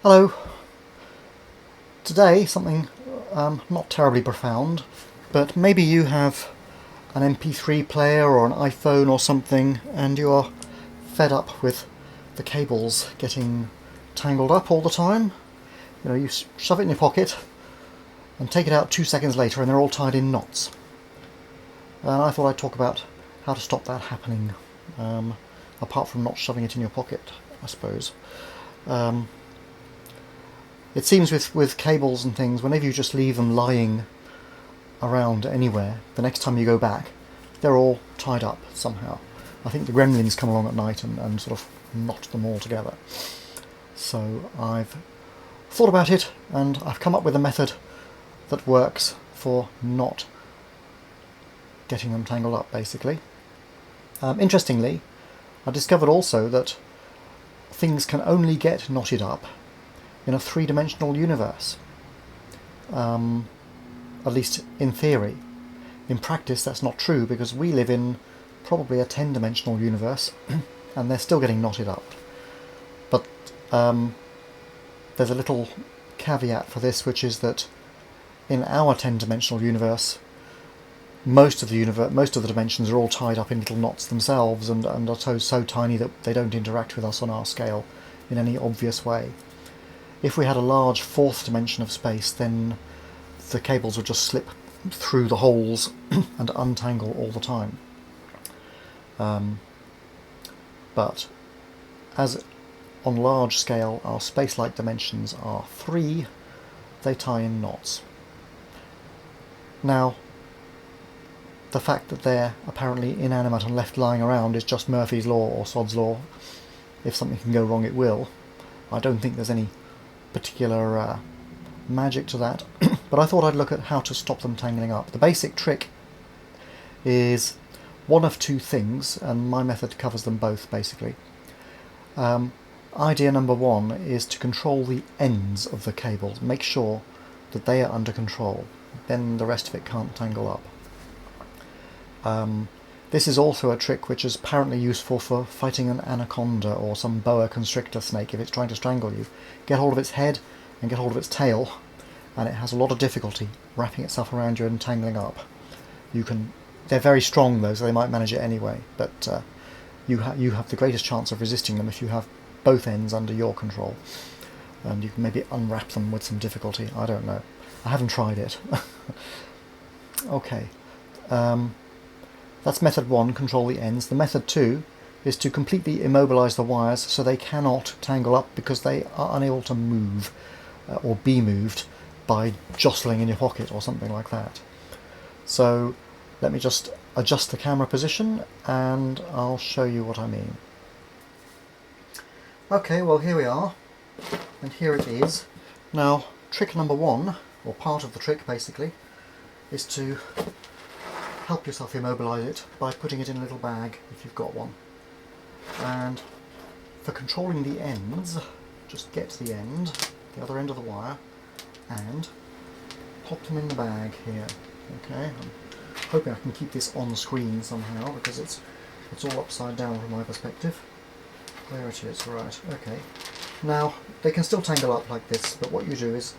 Hello. Today something not terribly profound, but maybe you have an MP3 player or an iPhone or something and you are fed up with the cables getting tangled up all the time. You know, you shove it in your pocket and take it out 2 seconds later and they're all tied in knots. And I thought I'd talk about how to stop that happening, apart from not shoving it in your pocket, I suppose. It seems with cables and things, whenever you just leave them lying around anywhere, the next time you go back, they're all tied up somehow. I think the gremlins come along at night and sort of knot them all together. So I've thought about it and I've come up with a method that works for not getting them tangled up, basically. Interestingly, I discovered also that things can only get knotted up in a three-dimensional universe. At least in theory. In practice that's not true because we live in probably a 10-dimensional universe and they're still getting knotted up. But there's a little caveat for this, which is that in our 10-dimensional universe most of the dimensions are all tied up in little knots themselves and are so tiny that they don't interact with us on our scale in any obvious way. If we had a large fourth dimension of space, then the cables would just slip through the holes and untangle all the time. But as on large scale our space-like dimensions are 3, they tie in knots. Now, the fact that they're apparently inanimate and left lying around is just Murphy's Law or Sod's Law. If something can go wrong, it will. I don't think there's any particular magic to that, but I thought I'd look at how to stop them tangling up. The basic trick is one of two things, and my method covers them both, basically. Idea number one is to control the ends of the cables. Make sure that they are under control. Then the rest of it can't tangle up. This is also a trick which is apparently useful for fighting an anaconda or some boa constrictor snake if it's trying to strangle you. Get hold of its head and get hold of its tail, and it has a lot of difficulty wrapping itself around you and tangling up. They're very strong though, so they might manage it anyway, but you have the greatest chance of resisting them if you have both ends under your control. And you can maybe unwrap them with some difficulty, I don't know. I haven't tried it. Okay. That's method one, control the ends. The method two is to completely immobilize the wires so they cannot tangle up because they are unable to move or be moved by jostling in your pocket or something like that. So let me just adjust the camera position and I'll show you what I mean. Okay, well here we are, and here it is. Now, trick number one, or part of the trick basically, is to help yourself immobilize it by putting it in a little bag if you've got one. And for controlling the ends, just get to the end, the other end of the wire, and pop them in the bag here. Okay, I'm hoping I can keep this on screen somehow because it's all upside down from my perspective. There it is, right, okay. Now, they can still tangle up like this, but what you do is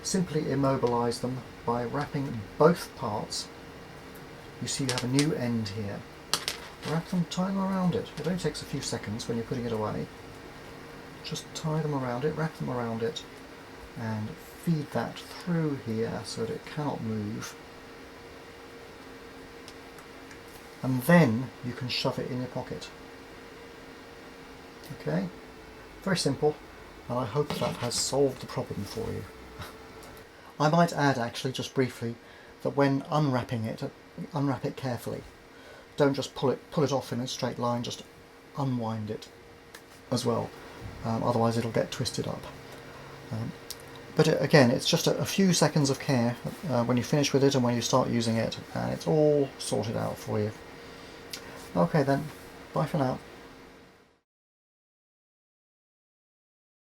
simply immobilize them by wrapping both parts. You see you have a new end here. Wrap them, tie them around it. It only takes a few seconds when you're putting it away. Just tie them around it, wrap them around it, and feed that through here so that it cannot move. And then you can shove it in your pocket. Okay? Very simple, and I hope that has solved the problem for you. I might add, actually, just briefly, that when unwrapping it, unwrap it carefully. Don't just pull it off in a straight line, just unwind it as well. Otherwise it'll get twisted up. But again, it's just a few seconds of care when you finish with it and when you start using it, and it's all sorted out for you. Okay then, bye for now.